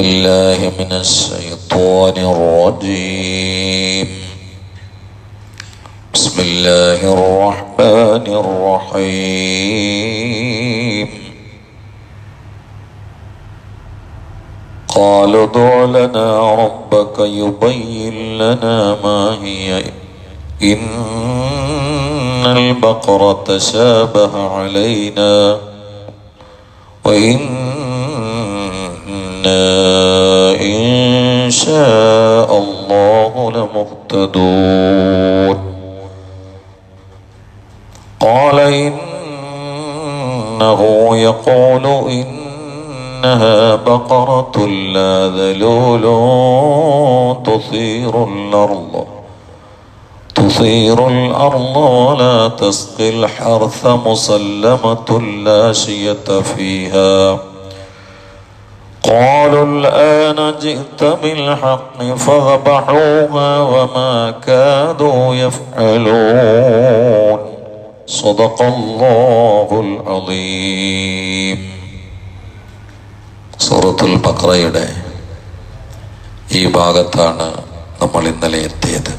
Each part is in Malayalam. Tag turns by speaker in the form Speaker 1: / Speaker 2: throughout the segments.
Speaker 1: بالله من الشيطان الرجيم. بسم الله الرحمن الرحيم. قالوا ادع لنا ربك يبين لنا ما هي إن البقرة تشابه علينا وإنا إن شاء الله لمهتدون. قال إنه يقول إنها بقرة لا ذلول تثير الأرض ولا تسقي الحرث مسلمة لا شية فيها. قالوا الآن جئت بالحق فذبحوها وما كادوا يفعلون. صدق الله العظيم. സൂറത്തുൽ ബഖറയുടെ ഈ ഭാഗത്താണ് നമ്മൾ ഇന്നലെ എത്തിയത്.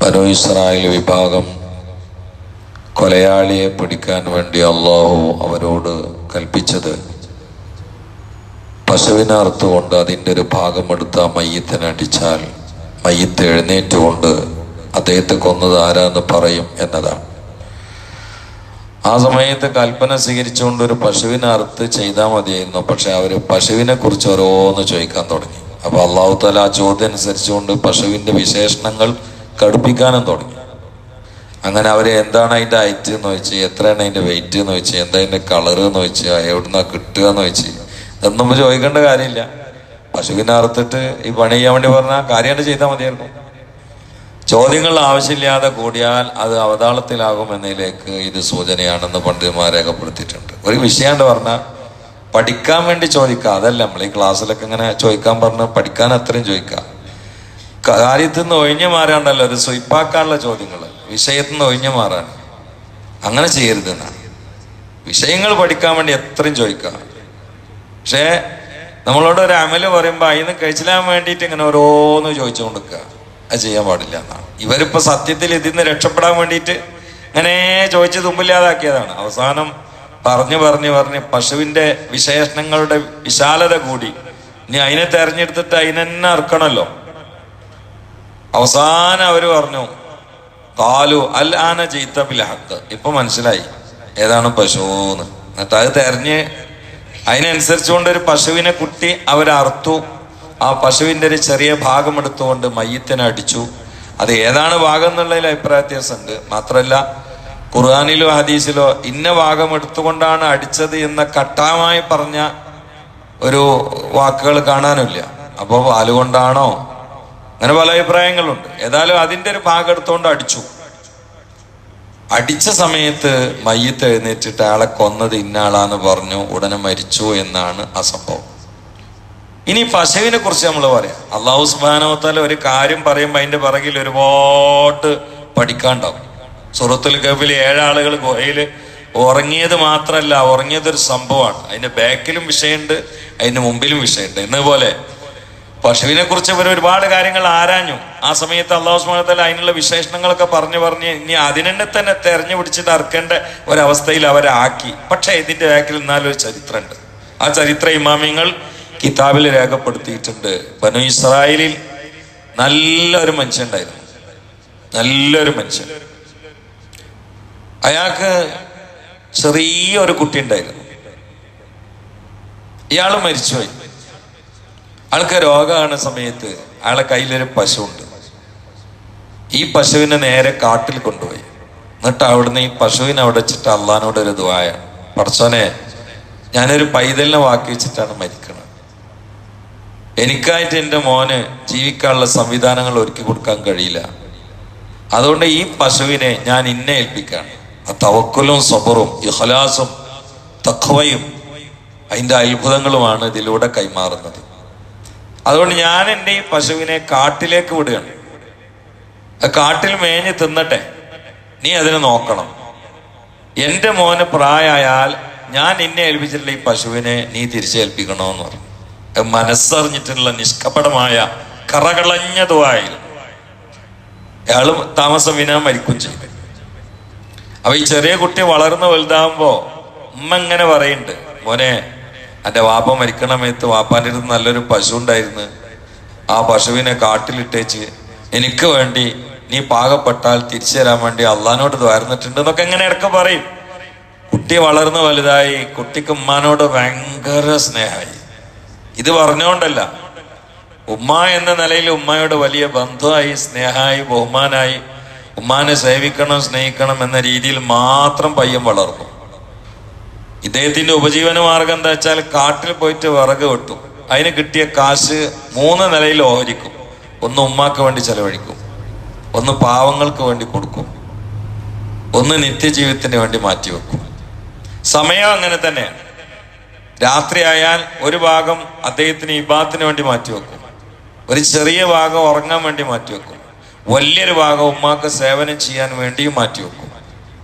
Speaker 1: ബനൂ ഇസ്രായേൽ വിഭാഗം കൊലയാളിയെ പിടിക്കാൻ വേണ്ടി അള്ളാഹു അവരോട് കൽപ്പിച്ചത് പശുവിനെ അറുത്തുകൊണ്ട് അതിൻ്റെ ഒരു ഭാഗം എടുത്ത് ആ മയ്യത്തിനെ അടിച്ചാൽ മയ്യത്ത് എഴുന്നേറ്റുകൊണ്ട് അദ്ദേഹത്തെ കൊന്നത് ആരാന്ന് പറയും എന്നതാണ്. ആ സമയത്ത് കൽപ്പന സ്വീകരിച്ചുകൊണ്ട് ഒരു പശുവിനെ അറുത്ത് ചെയ്താൽ മതിയായിരുന്നു. പക്ഷെ അവർ പശുവിനെ കുറിച്ച് ഓരോന്ന് ചോദിക്കാൻ തുടങ്ങി. അപ്പൊ അള്ളാഹു തആല ആ ചോദ്യം അനുസരിച്ചുകൊണ്ട് പശുവിന്റെ വിശേഷണങ്ങൾ കടുപ്പിക്കാനും തുടങ്ങി. അങ്ങനെ അവര് എന്താണ് അതിന്റെ ഹൈറ്റ് എന്ന് വെച്ച്, എത്രയാണ് അതിന്റെ വെയിറ്റ് എന്ന് വെച്ച്, എന്താ അതിന്റെ കളറ് എന്ന് വെച്ച്, എവിടുന്നാ കിട്ടുക എന്ന് വെച്ച്, ഇതൊന്നും ചോദിക്കേണ്ട കാര്യമില്ല. പശുവിനെ അറുത്തിട്ട് ഈ പണി ചെയ്യാൻ വേണ്ടി പറഞ്ഞാൽ കാര്യമായിട്ട് ചെയ്താൽ മതിയായിരുന്നു. ചോദ്യങ്ങൾ ആവശ്യമില്ലാതെ കൂടിയാൽ അത് അവതാളത്തിലാകും എന്നതിലേക്ക് ഇത് സൂചനയാണെന്ന് പണ്ഡിതന്മാർ രേഖപ്പെടുത്തിയിട്ടുണ്ട്. ഒരു വിഷയമാണ്ട് പറഞ്ഞാൽ പഠിക്കാൻ വേണ്ടി ചോദിക്കാം, അതല്ല നമ്മൾ ഈ ക്ലാസ്സിലൊക്കെ ഇങ്ങനെ ചോദിക്കാൻ പറഞ്ഞ് പഠിക്കാൻ അത്രയും ചോദിക്കാം. കാര്യത്തിൽ നിന്ന് ഒഴിഞ്ഞു മാറാണ്ടല്ലോ ഒരു സ്വയ്പാക്കാനുള്ള ചോദ്യങ്ങൾ, വിഷയത്തിൽ നിന്ന് ഒഴിഞ്ഞു മാറാൻ അങ്ങനെ ചെയ്യരുതെന്നാണ്. വിഷയങ്ങൾ പഠിക്കാൻ വേണ്ടി എത്രയും ചോദിക്കാം. പക്ഷേ നമ്മളോട് ഒരു അമല് പറയുമ്പോൾ അതിന് കഴിച്ചിലാൻ വേണ്ടിയിട്ട് ഇങ്ങനെ ഓരോന്ന് ചോദിച്ചു കൊടുക്കുക, അത് ചെയ്യാൻ പാടില്ല എന്നാണ്. ഇവരിപ്പോ സത്യത്തിൽ ഇതിന്ന് രക്ഷപ്പെടാൻ വേണ്ടിയിട്ട് ഇങ്ങനെ ചോദിച്ച് തുമ്പില്ലാതാക്കിയതാണ്. അവസാനം പറഞ്ഞു പശുവിന്റെ വിശേഷണങ്ങളുടെ വിശാലത കൂടി. ഇനി അതിനെ തെരഞ്ഞെടുത്തിട്ട് അതിനെന്നെ അറുക്കണല്ലോ. അവസാനം അവര് പറഞ്ഞു കാലു അൽ ആന ജീത്ത ബിൽ ഹഖ്. ഇപ്പൊ മനസ്സിലായി ഏതാണ് പശുന്ന്. എന്നിട്ട് അത് തെരഞ്ഞ് അതിനനുസരിച്ചുകൊണ്ട് ഒരു പശുവിനെ കുട്ടി അവരറുത്തു. ആ പശുവിന്റെ ഒരു ചെറിയ ഭാഗം എടുത്തുകൊണ്ട് മയ്യത്തിനെ അടിച്ചു. അത് ഏതാണ് ഭാഗം എന്നുള്ളതിൽ അഭിപ്രായ വ്യത്യാസമുണ്ട്. മാത്രമല്ല ഖുർആനിലോ ഹദീസിലോ ഇന്ന ഭാഗം എടുത്തുകൊണ്ടാണ് അടിച്ചത് എന്ന കട്ടാമായി പറഞ്ഞ ഒരു വാക്കുകൾ കാണാനില്ല. അപ്പോൾ പാലുകൊണ്ടാണോ, അങ്ങനെ പല അഭിപ്രായങ്ങളുണ്ട്. ഏതായാലും അതിന്റെ ഒരു ഭാഗം എടുത്തുകൊണ്ട് അടിച്ചു. അടിച്ച സമയത്ത് മയ്യത്ത് എഴുന്നേറ്റിട്ട് അയാളെ കൊന്നത് ഇന്നയാളാന്ന് പറഞ്ഞു. ഉടനെ മരിച്ചു എന്നാണ് ആ സംഭവം. ഇനി പശുവിനെ കുറിച്ച് നമ്മൾ പറയാം. അല്ലാഹു സുബ്ഹാനഹു വ തആല ഒരു കാര്യം പറയുമ്പോൾ അതിന്റെ പിറകിൽ ഒരുപാട് പഠിക്കാണ്ടാവും. സൂറത്തുൽ കഹ്ഫിൽ 7 ആളുകൾ ഗുഹയില് ഉറങ്ങിയത് മാത്രമല്ല, ഉറങ്ങിയതൊരു സംഭവമാണ്. അതിന്റെ ബാക്കിലും വിഷയമുണ്ട്, അതിന്റെ മുമ്പിലും വിഷയമുണ്ട്. എന്നതുപോലെ പശുവിനെ കുറിച്ച് ഇവർ ഒരുപാട് കാര്യങ്ങൾ ആരാഞ്ഞു. ആ സമയത്ത് അല്ലാഹു സുബ്ഹാനഹു വ തആല അതിനുള്ള വിശേഷണങ്ങളൊക്കെ പറഞ്ഞ് ഇനി അതിനെ തന്നെ തെരഞ്ഞു പിടിച്ചിട്ട് അറുക്കേണ്ട ഒരവസ്ഥയിൽ അവരാക്കി. പക്ഷെ ഇതിന്റെ ബാക്കിൽ എന്നാലൊരു ചരിത്രമുണ്ട്. ആ ചരിത്ര ഇമാമിങ്ങൾ കിതാബിൽ രേഖപ്പെടുത്തിയിട്ടുണ്ട്. ബനൂ ഇസ്രായേലിൽ നല്ലൊരു മനുഷ്യൻ ഉണ്ടായിരുന്നു. നല്ലൊരു മനുഷ്യൻ. അയാൾക്ക് ചെറിയൊരു കുട്ടി ഉണ്ടായിരുന്നു. ഇയാൾ മരിച്ചുപോയി. ആൾക്ക് രോഗമാണ് സമയത്ത് അയാളെ കയ്യിലൊരു പശുവുണ്ട്. ഈ പശുവിനെ നേരെ കാട്ടിൽ കൊണ്ടുപോയി. എന്നിട്ട് അവിടുന്ന് ഈ പശുവിനെ അവിടെ വെച്ചിട്ട് അള്ളാഹിനോട് ഒരു ദുആയാണ്, പടച്ചോനെ ഞാനൊരു പൈതലിനെ വാക്കി വെച്ചിട്ടാണ് മരിക്കുന്നത്. എനിക്കായിട്ട് എൻ്റെ മോന് ജീവിക്കാനുള്ള സംവിധാനങ്ങൾ ഒരുക്കി കൊടുക്കാൻ കഴിയില്ല. അതുകൊണ്ട് ഈ പശുവിനെ ഞാൻ ഇന്നെ ഏൽപ്പിക്കാണ്. ആ തവക്കുലും സബറും ഇഖ്ലാസും തഖ്വയും അതിൻ്റെ അത്ഭുതങ്ങളുമാണ് ഇതിലൂടെ കൈമാറുന്നത്. അതുകൊണ്ട് ഞാൻ എൻ്റെ ഈ പശുവിനെ കാട്ടിലേക്ക് വിടുകയാണ്. കാട്ടിൽ മേഞ്ഞ് തിന്നട്ടെ, നീ അതിനെ നോക്കണം. എൻ്റെ മോന് പ്രായമായാൽ ഞാൻ നിന്നെ ഏൽപ്പിച്ചിട്ടുള്ള ഈ പശുവിനെ നീ തിരിച്ചേൽപ്പിക്കണമെന്ന് പറഞ്ഞു. മനസ്സറിഞ്ഞിട്ടുള്ള നിഷ്കപടമായ കറകളഞ്ഞ ദുആയിൽ അയാള് താമസം വിനാ മരിക്കും ചെയ്തു. അപ്പൊ ഈ ചെറിയ കുട്ടി വളർന്ന് വലുതാവുമ്പോ ഉമ്മ ഇങ്ങനെ പറയുന്നുണ്ട്, മോനെ എൻ്റെ വാപ്പ മരിക്കണമേത്ത് വാപ്പാൻ്റെ അടുത്ത് നല്ലൊരു പശു ഉണ്ടായിരുന്നു, ആ പശുവിനെ കാട്ടിലിട്ടേച്ച് എനിക്ക് വേണ്ടി നീ പാകപ്പെട്ടാൽ തിരിച്ചു തരാൻ വേണ്ടി അള്ളഹാനോട് ദ്വാരുന്നിട്ടുണ്ട് എന്നൊക്കെ എങ്ങനെ ഇടയ്ക്ക് പറയും. കുട്ടി വളർന്ന് വലുതായി, കുട്ടിക്ക് ഉമ്മാനോട് ഭയങ്കര സ്നേഹമായി. ഇത് പറഞ്ഞുകൊണ്ടല്ല, ഉമ്മ എന്ന നിലയിൽ ഉമ്മയോട് വലിയ ബന്ധമായി, സ്നേഹമായി, ബഹുമാനായി, ഉമ്മാനെ സേവിക്കണം സ്നേഹിക്കണം എന്ന രീതിയിൽ മാത്രം പയ്യൻ വളർന്നു. ഇദ്ദേഹത്തിന്റെ ഉപജീവന മാർഗം എന്താ വെച്ചാൽ കാട്ടിൽ പോയിട്ട് വിറക് വെട്ടും. അതിന് കിട്ടിയ കാശ് 3 നിലയിൽ ഓഹരിക്കും. ഒന്ന് ഉമ്മാക്ക് വേണ്ടി ചെലവഴിക്കും, ഒന്ന് പാവങ്ങൾക്ക് വേണ്ടി കൊടുക്കും, ഒന്ന് നിത്യജീവിതത്തിന് വേണ്ടി മാറ്റിവെക്കും. സമയം അങ്ങനെ തന്നെയാണ്. രാത്രിയായാൽ ഒരു ഭാഗം അദ്ദേഹത്തിന് ഇബാദത്തിന് വേണ്ടി മാറ്റിവെക്കും, ഒരു ചെറിയ ഭാഗം ഉറങ്ങാൻ വേണ്ടി മാറ്റിവെക്കും, വലിയൊരു ഭാഗം ഉമ്മാക്ക് സേവനം ചെയ്യാൻ വേണ്ടിയും മാറ്റിവെക്കും.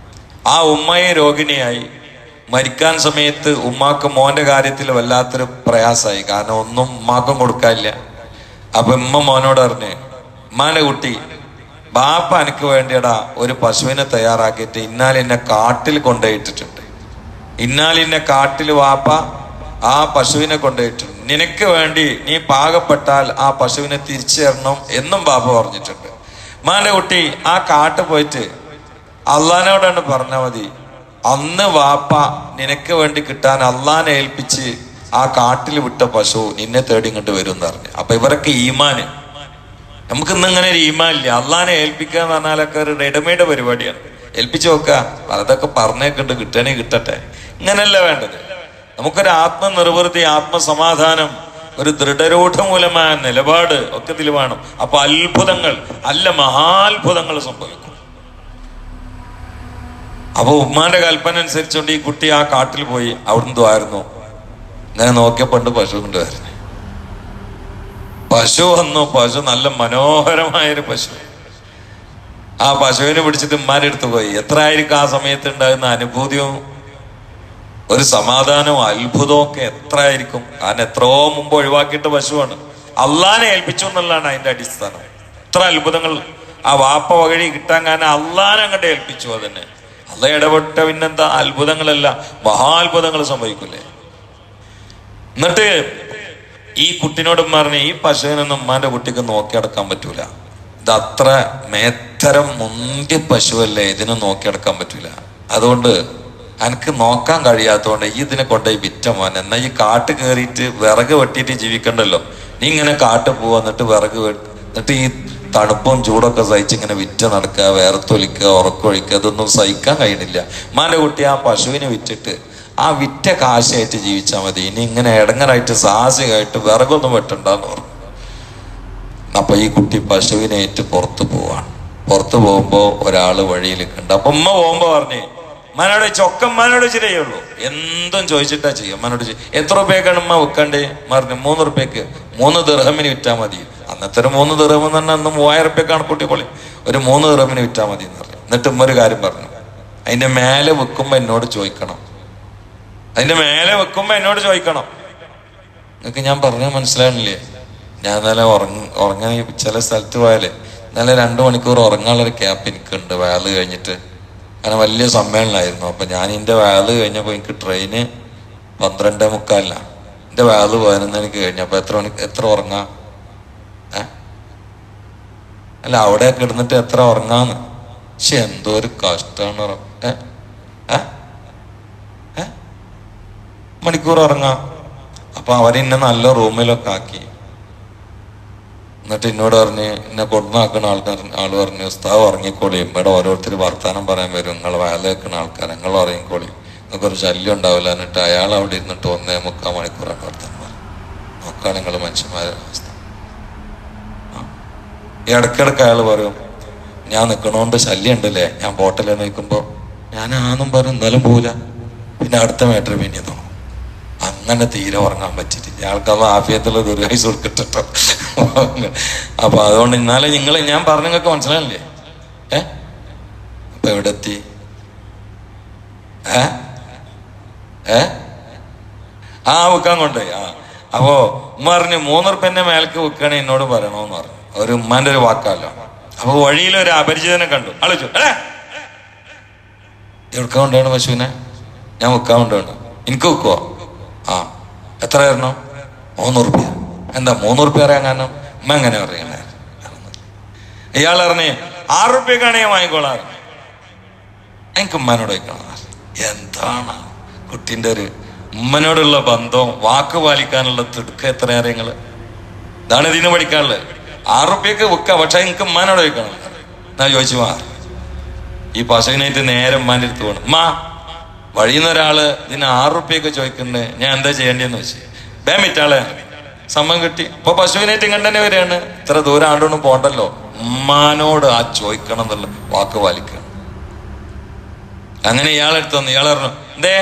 Speaker 1: ആ ഉമ്മയെ രോഗിണിയായി മരിക്കാൻ സമയത്ത് ഉമ്മാക്ക് മോന്റെ കാര്യത്തിൽ വല്ലാത്തൊരു പ്രയാസമായി. കാരണം ഒന്നും ഉമ്മാക്കും കൊടുക്കാനില്ല. അപ്പൊ ഉമ്മ മോനോട് പറഞ്ഞ്, ഉമ്മാന്റെ കുട്ടി, ബാപ്പ എനിക്ക് വേണ്ടിയടാ ഒരു പശുവിനെ തയ്യാറാക്കിയിട്ട് ഇന്നാലിന്നെ കാട്ടിൽ കൊണ്ടുപോയിട്ടിട്ടുണ്ട്, ഇന്നാലിന്നെ കാട്ടിൽ വാപ്പ ആ പശുവിനെ കൊണ്ടുപോയിട്ടുണ്ട്, നിനക്ക് വേണ്ടി നീ പാകപ്പെട്ടാൽ ആ പശുവിനെ തിരിച്ചു തരണം എന്നും ബാപ്പ പറഞ്ഞിട്ടുണ്ട്. ഉമ്മാന്റെ കുട്ടി ആ കാട്ട് പോയിട്ട് അള്ളഹാനോടാണ് പറഞ്ഞാൽ മതി, അന്ന് വാപ്പ നിനക്ക് വേണ്ടി കിട്ടാൻ അള്ളഹാനെ ഏൽപ്പിച്ച് ആ കാട്ടിൽ വിട്ട പശു നിന്നെ തേടി ഇങ്ങോട്ട് വരും എന്ന് പറഞ്ഞു. അപ്പൊ ഇവരൊക്കെ ഈമാന്, നമുക്ക് ഇന്ന് ഇങ്ങനെ ഒരു ഈമാൻ ഇല്ല. അള്ളഹാനെ ഏൽപ്പിക്കുക എന്ന് പറഞ്ഞാലൊക്കെ ഒരു റെഡിമെയ്ഡ് പരിപാടിയാണ്. ഏൽപ്പിച്ചു നോക്കുക, അതൊക്കെ പറഞ്ഞേക്കിട്ട് കിട്ടണേ കിട്ടട്ടെ, ഇങ്ങനെയല്ല വേണ്ടത്. നമുക്കൊരു ആത്മനിർവൃത്തി, ആത്മസമാധാനം, ഒരു ദൃഢരൂഢമൂലമായ നിലപാട് ഒക്കെ ഇതിൽ വേണം. അപ്പൊ അത്ഭുതങ്ങൾ, അല്ല മഹാത്ഭുതങ്ങൾ സംഭവിക്കും. അപ്പൊ ഉമ്മാന്റെ കൽപ്പന അനുസരിച്ചുകൊണ്ട് ഈ കുട്ടി ആ കാട്ടിൽ പോയി. അവിടുന്ന് ദ്വാരുന്നു. ഞാൻ നോക്കിയപ്പോണ്ട് പശു കൊണ്ടുവരുന്നു. പശു വന്നു. പശു നല്ല മനോഹരമായൊരു പശു. ആ പശുവിനെ പിടിച്ചിട്ട് ഉമ്മാന്റെ അടുത്ത് പോയി. എത്ര ആയിരിക്കും ആ സമയത്ത് ഉണ്ടാകുന്ന അനുഭൂതിയും ഒരു സമാധാനവും അത്ഭുതവും ഒക്കെ എത്ര ആയിരിക്കും. കാരണം എത്രയോ മുമ്പ് ഒഴിവാക്കിയിട്ട് പശുവാണ്. അള്ളാനെ ഏൽപ്പിച്ചു എന്നുള്ളതാണ് അതിന്റെ അടിസ്ഥാനം. എത്ര അത്ഭുതങ്ങൾ ആ വാപ്പ വഴി കിട്ടാൻ കാരണം അള്ളാനെ അങ്ങോട്ട് ഏൽപ്പിച്ചു. അതന്നെ അള്ള ഇടപെട്ട പിന്നെന്താ, അത്ഭുതങ്ങളല്ല മഹാത്ഭുതങ്ങൾ സംഭവിക്കൂലേ. എന്നിട്ട് ഈ കുട്ടിനോടും പറഞ്ഞ്, ഈ പശുവിനൊന്നും ഉമ്മാന്റെ കുട്ടിക്ക് നോക്കിയടക്കാൻ പറ്റൂല, ഇത് അത്ര മേത്തരം മുന്തിയ പശുവല്ലേ, ഇതിനെ നോക്കിയടക്കാൻ പറ്റൂല, അതുകൊണ്ട് എനിക്ക് നോക്കാൻ കഴിയാത്തതുകൊണ്ട് ഈ ഇതിനെ കൊണ്ടുപോയി വിറ്റ മോൻ. എന്നാ ഈ കാട്ട് കയറിയിട്ട് വിറക് വെട്ടിയിട്ട് ജീവിക്കണ്ടല്ലോ, നീ ഇങ്ങനെ കാട്ട് പോവാ, എന്നിട്ട് വിറക് എന്നിട്ട് ഈ തണുപ്പും ചൂടൊക്കെ സഹിച്ച് ഇങ്ങനെ വിറ്റ് നടക്കുക, വേർത്തൊലിക്കുക, ഉറക്കൊഴിക്കുക, ഇതൊന്നും സഹിക്കാൻ കഴിയണില്ല. ഉമ്മാന്റെ കുട്ടി ആ പശുവിനെ വിറ്റിട്ട് ആ വിറ്റ കാശായിട്ട് ജീവിച്ചാൽ മതി, ഇനി ഇങ്ങനെ ഇടങ്ങനായിട്ട് സാഹസികമായിട്ട് വിറകൊന്നും വെട്ടണ്ടെന്ന് പറഞ്ഞു. അപ്പൊ ഈ കുട്ടി പശുവിനേറ്റ് പുറത്തു പോവാണ്. പുറത്തു പോകുമ്പോ ഒരാള് വഴിയിൽ കണ്ട്. അപ്പൊ ഉമ്മ പോകുമ്പോ പറഞ്ഞേ, ഉമ്മാനോട് ചൊക്കമ്മാനോട് ചെയ്യുള്ളൂ, എന്തും ചോദിച്ചിട്ടാ ചെയ്യും. ഉമ്മാനോട് എത്ര റുപ്യക്കാണ് ഉമ്മ വെക്കണ്ടേ? പറഞ്ഞു 3 റുപ്യക്ക് 3 ദിർഹമിന് വിറ്റാൽ മതി. അന്നത്തെ ഒരു 3 ദിർഹം എന്ന് പറഞ്ഞാൽ അന്ന് 3000 റുപ്യക്കാണ് കുട്ടിപ്പൊളി. ഒരു 3 ദിർഹമിന് വിറ്റാൽ മതി എന്ന് പറഞ്ഞു. എന്നിട്ട് ഉമ്മ ഒരു കാര്യം പറഞ്ഞു, അതിന്റെ മേലെ വെക്കുമ്പോ എന്നോട് ചോദിക്കണം, അതിന്റെ മേലെ വെക്കുമ്പോ എന്നോട് ചോദിക്കണം. നിങ്ങൾക്ക് ഞാൻ പറഞ്ഞാൽ മനസ്സിലാകണില്ലേ? ഞാൻ ഇന്നലെ ഉറങ്ങാൻ ചില സ്ഥലത്ത് പോയാലേ ഇന്നലെ 2 മണിക്കൂർ ഉറങ്ങാനുള്ളൊരു ക്യാപ്പ് എനിക്കുണ്ട് വയല് കഴിഞ്ഞിട്ട്. കാരണം വലിയ സമ്മേളനമായിരുന്നു. അപ്പൊ ഞാൻ എൻ്റെ വയല് കഴിഞ്ഞപ്പോ എനിക്ക് ട്രെയിന് 12:45. എൻ്റെ വയല് 11 കഴിഞ്ഞപ്പോ എത്ര ഉറങ്ങാ? അല്ല അവിടെയൊക്കെ ഇടുന്നിട്ട് എത്ര ഉറങ്ങാന്ന്. പക്ഷെ എന്തോ ഒരു കഷ്ടമാണ്. മണിക്കൂർ ഉറങ്ങാം. അപ്പൊ അവരെന്നെ നല്ല റൂമിലൊക്കെ ആക്കി. എന്നിട്ട് എന്നോട് പറഞ്ഞ്, എന്നെ കൊടുന്നാക്കുന്ന ആള് പറഞ്ഞു, ഉസ്താവ് ഉറങ്ങിക്കോളി, ഇവിടെ ഓരോരുത്തർ വർത്താനം പറയാൻ വരും, നിങ്ങൾ വയല് വെക്കുന്ന ആൾക്കാർ, നിങ്ങൾ ഉറങ്ങിക്കോളി, നിങ്ങൾക്കൊരു ശല്യം ഉണ്ടാവില്ല. എന്നിട്ട് അയാൾ അവിടെ ഇരുന്നിട്ട് 1.25 മണിക്കൂറാണ് വർത്താനം പറയും. നോക്കാണ് നിങ്ങൾ മനുഷ്യന്മാരുടെ അവസ്ഥ. ഇടയ്ക്കിടയ്ക്ക് അയാൾ പറയും, ഞാൻ നിൽക്കണോണ്ട് ശല്യം ഉണ്ടല്ലേ, ഞാൻ ബോട്ടിലെ നിൽക്കുമ്പോ ഞാൻ ആന്നും പറയും, എന്നാലും പോവില്ല. പിന്നെ അടുത്ത മേറ്റർ പിന്നെ തോന്നും. അങ്ങനെ തീരെ ഉറങ്ങാൻ പറ്റിയിട്ടില്ല. ആൾക്കത് ആഫിയത്തുള്ള ദുർഗൈസ് കൊടുക്കട്ടോ. അപ്പൊ അതുകൊണ്ട് ഇന്നാലെ ഞാൻ പറഞ്ഞ നിങ്ങൾക്ക് മനസ്സിലായില്ലേ? അപ്പൊ എവിടെ എത്തി? വിൽക്കാൻ കൊണ്ടുപോയി. അപ്പോ ഉമ്മ പറഞ്ഞു 3 റുപ്യന്റെ മേലേക്ക് വിൽക്കണേ എന്നോട് പറയണോന്ന് പറഞ്ഞു. ഒരു ഉമ്മാന്റെ ഒരു വാക്കാലോ. അപ്പൊ വഴിയിലൊരു അപരിചിതനെ കണ്ടു. ആളിച്ചു, എവിടുക്കാൻ കൊണ്ടുപോകണം പശുവിനെ? ഞാൻ വിൽക്കാൻ കൊണ്ടുപോകണം. എനിക്ക് വിൽക്കുവോ? എത്ര തരണം? 3 റുപ്യ. എന്താ 3 റുപ്യ അറിയാൻ കാരണം? ഉമ്മ എങ്ങനെ അറിയണേ? ഇയാൾ അറിഞ്ഞ് 6 റുപ്യക്കാണ് ഞാൻ വാങ്ങിക്കോളാറ്. എനിക്ക് ഉമ്മാനോട് വയ്ക്കണം. എന്താണ് കുട്ടീൻ്റെ ഒരു ഉമ്മനോടുള്ള ബന്ധവും വാക്ക് പാലിക്കാനുള്ള തിടുക്കം എത്രയേറെ നിങ്ങള്. ഇതാണ് ഇതിന് പഠിക്കാനുള്ളത്. 6 റുപ്യക്ക് വിൽക്കാം, പക്ഷെ എനിക്ക് ഉമ്മാനോട് വയ്ക്കണം. ഞാൻ ചോദിച്ചു, ഈ പശുവിനായിട്ട് നേരെ ഉമ്മാൻ്റെ അടുത്ത് പോകണം. ഉമ്മ, വഴിയിൽ നിന്ന് ഒരാള് ഇതിന് 6 റുപ്യൊക്കെ ചോദിക്കണ്ടേ, ഞാൻ എന്താ ചെയ്യേണ്ടതെന്ന് വെച്ച് മിറ്റാളെ സമ്മതം കിട്ടി. ഇപ്പൊ പശുവിനായിട്ട് ഇങ്ങനെ തന്നെ വരികയാണ്. ഇത്ര ദൂരം ആണ്ടൊന്നും പോണ്ടല്ലോ. ഉമ്മാനോട് ചോദിക്കണം എന്നുള്ള വാക്ക് പാലിക്കണം. അങ്ങനെ ഇയാളെടുത്ത് വന്നു. ഇയാൾ പറഞ്ഞു, എന്തേ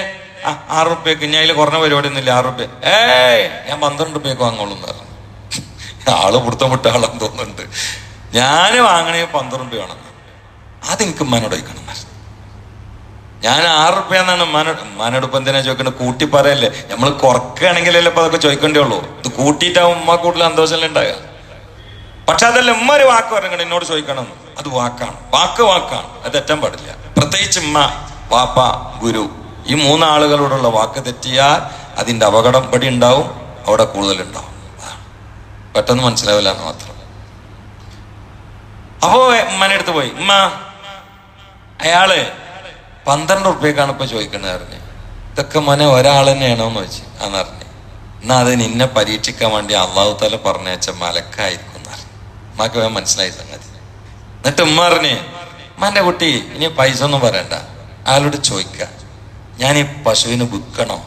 Speaker 1: 6 റുപ്യക്ക്? ഞാൻ അതിൽ കുറഞ്ഞ പരിപാടി ഒന്നുമില്ല. 6 റുപ്യ. ഞാൻ 12 റുപ്യക്ക് വാങ്ങോളൂ എന്ന് പറഞ്ഞു. ആള് പിടുത്തം വിട്ട ആളെന്ന് തോന്നുന്നുണ്ട്. ഞാൻ വാങ്ങണേ 12 റുപ്യ വേണം. അതെനിക്ക് ഉമ്മാനോട് ചോദിക്കണം. ഞാൻ 6 റുപ്യ എന്നാണ് ഉമ്മാനോട് ഇപ്പൊ എന്തിനാ ചോദിക്കണത്? കൂട്ടി പറയല്ലേ. നമ്മൾ കുറക്കുകയാണെങ്കിലല്ലേ ഇപ്പൊ അതൊക്കെ ചോദിക്കേണ്ടേ ഉള്ളൂ. ഇത് കൂട്ടിയിട്ടാവും ഉമ്മ കൂടുതൽ സന്തോഷമല്ലേ ഉണ്ടാകുക. പക്ഷെ അതല്ല, ഉമ്മ ഒരു വാക്ക് പറയണം എന്നോട് ചോദിക്കണം. അത് വാക്കാണ്. വാക്കാണ്. അത് തെറ്റാൻ പാടില്ല. പ്രത്യേകിച്ച് ഉമ്മ, വാപ്പ, ഗുരു, ഈ 3 ആളുകളോടുള്ള വാക്ക് തെറ്റിയാൽ അതിന്റെ അപകടം പടി ഉണ്ടാവും, അവിടെ കൂടുതലുണ്ടാവും. പെട്ടെന്ന് മനസ്സിലാവില്ല എന്ന് മാത്രം. അപ്പോ ഉമ്മനെ അടുത്ത് പോയി. ഉമ്മ, അയാള് 12 റുപ്യക്കാണ് ഇപ്പൊ ചോദിക്കണത് അറിഞ്ഞ്. ഇതൊക്കെ മോനെ ഒരാൾ തന്നെയാണോന്ന് ചോദിച്ചു. അന്നറിഞ്ഞ്. എന്നാ അത് നിന്നെ പരീക്ഷിക്കാൻ വേണ്ടി അള്ളാഹു തആല പറഞ്ഞയച്ച മലക്കായിരിക്കും എന്നറിഞ്ഞു. ഉമ്മക്ക് വേഗം മനസ്സിലായി സംഗതി. എന്നിട്ട് ഉമ്മ പറഞ്ഞ്, ഉമ്മാന്റെ കുട്ടി ഇനി പൈസ ഒന്നും പറയണ്ട, അയാളോട് ചോദിക്ക, ഞാൻ ഈ പശുവിന് വിൽക്കണോ?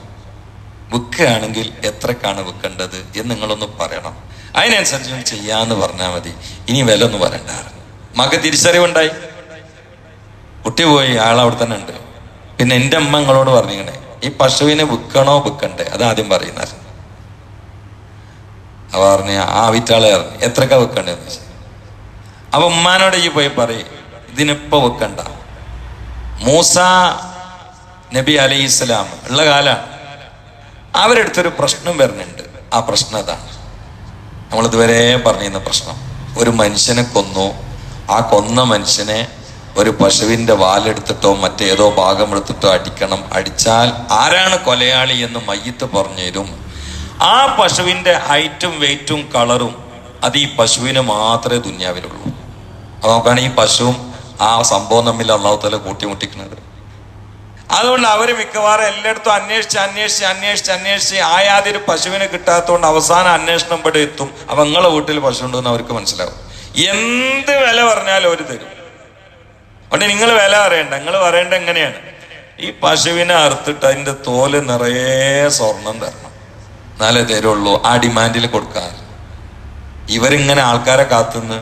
Speaker 1: വിൽക്കുകയാണെങ്കിൽ എത്രക്കാണ് വിൽക്കേണ്ടത് എന്ന് നിങ്ങളൊന്ന് പറയണം. അതിനനുസരിച്ച് ചെയ്യാന്ന് പറഞ്ഞാൽ മതി. ഇനി വില ഒന്നും പറയണ്ട. മക തിരിച്ചറിവുണ്ടായി. കുട്ടി പോയി. ആൾ അവിടെ തന്നെ ഉണ്ട്. പിന്നെ എൻ്റെ അമ്മ നിങ്ങളോട് പറഞ്ഞിങ്ങനെ, ഈ പശുവിനെ വിൽക്കണോ വിൽക്കണ്ടേ അത് ആദ്യം പറയുന്നത്. അവ പറഞ്ഞ വിറ്റാളെ അറിഞ്ഞു എത്രക്കാ വിൽക്കണ്ടെന്ന് വെച്ചാൽ. അപ്പൊ ഉമ്മാനോട് ഈ പോയി പറയും, ഇതിനിപ്പോ വെക്കണ്ട. മൂസ നബി അലൈഹിസ്സലാം ഉള്ള കാലാണ്. അവരെടുത്തൊരു പ്രശ്നം വരുന്നുണ്ട്. ആ പ്രശ്നം അതാണ് നമ്മളിതുവരെ പറഞ്ഞിരുന്ന പ്രശ്നം. ഒരു മനുഷ്യനെ കൊന്നു. ആ കൊന്ന മനുഷ്യനെ ഒരു പശുവിന്റെ വാലെടുത്തിട്ടോ മറ്റേതോ ഭാഗം എടുത്തിട്ടോ അടിക്കണം. അടിച്ചാൽ ആരാണ് കൊലയാളി എന്ന് മയ്യിത്ത് പറഞ്ഞു തരും. ആ പശുവിന്റെ ഹൈറ്റും വെയിറ്റും കളറും അത് ഈ പശുവിന് മാത്രമേ ദുന്യാവിലുള്ളൂ. അത് നോക്കുകയാണ് ഈ പശുവും ആ സംഭവം തമ്മിൽ അള്ളാഹു തആല കൂട്ടിമുട്ടിക്കുന്നത്. അതുകൊണ്ട് അവര് മിക്കവാറും എല്ലായിടത്തും അന്വേഷിച്ച് ആയാതൊരു പശുവിനെ കിട്ടാത്തതുകൊണ്ട് അവസാനം അന്വേഷണം ഇവിടെ എത്തും. അപ്പൊ നിങ്ങളെ വീട്ടിൽ പശു ഉണ്ടെന്ന് അവർക്ക് മനസ്സിലാവും. എന്ത് വില പറഞ്ഞാലും അവർ തരും. അതുകൊണ്ട് നിങ്ങൾ വില പറയണ്ട. നിങ്ങൾ പറയേണ്ട എങ്ങനെയാണ്? ഈ പശുവിനെ അറുത്തിട്ട് അതിന്റെ തോല് നിറയെ സ്വർണം തരണം, എന്നാലേ തരുള്ളൂ. ആ ഡിമാൻഡിൽ കൊടുക്കാൻ ഇവരിങ്ങനെ ആൾക്കാരെ കാത്തുനിന്ന്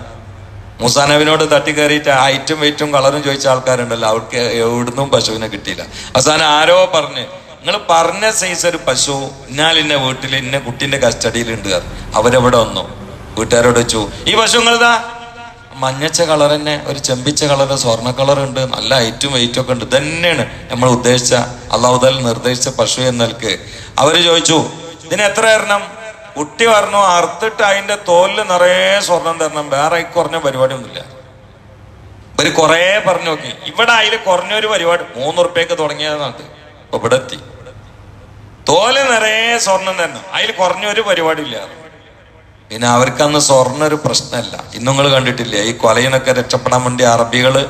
Speaker 1: മൂസാ നബിയോട് തട്ടിക്കയറിയിട്ട് ഹൈറ്റും വെയിറ്റും കളറും ചോദിച്ച ആൾക്കാരുണ്ടല്ലോ, അവർക്ക് എവിടുന്നും പശുവിനെ കിട്ടിയില്ല. അവസാനം ആരോ പറഞ്ഞ്, നിങ്ങൾ പറഞ്ഞ സൈസ് ഒരു പശു ഇന്ന വീട്ടിൽ ഇന്ന കുട്ടീന്റെ കസ്റ്റഡിയിലുണ്ട്. അവരെവിടെ വന്നു വീട്ടുകാരോട് വെച്ചു, ഈ പശു നിങ്ങളിതാ മഞ്ഞച്ച കളർ തന്നെ, ഒരു ചെമ്പിച്ച കളർ, സ്വർണ്ണ കളർ ഉണ്ട്, നല്ല ഹൈറ്റും വെയിറ്റും ഒക്കെ ഉണ്ട്, തന്നെയാണ് നമ്മൾ ഉദ്ദേശിച്ച അല്ലാഹു തആല നിർദ്ദേശിച്ച പശു എന്നൽക്ക്. അവര് ചോദിച്ചു, ഇതിന് എത്ര തരണം? കുട്ടി പറഞ്ഞു, അറുത്തിട്ട് അതിന്റെ തോലില് നിറയെ സ്വർണം തരണം, വേറെ കുറഞ്ഞ പരിപാടി ഒന്നുമില്ല. ഇവര് കൊറേ പറഞ്ഞു നോക്കി. ഇവിടെ അതിൽ കുറഞ്ഞൊരു പരിപാടി 3 റുപ്യക്ക് തുടങ്ങിയതാണ്. ഇപ്പൊ ഇവിടെ എത്തി. തോല് നിറയെ സ്വർണം തരണം, അതിൽ കുറഞ്ഞൊരു പരിപാടി ഇല്ല. പിന്നെ അവർക്കന്ന് സ്വർണ്ണ ഒരു പ്രശ്നമല്ല. ഇന്നും നിങ്ങൾ കണ്ടിട്ടില്ലേ, ഈ കൊലയിനൊക്കെ രക്ഷപ്പെടാൻ വേണ്ടി അറബികള്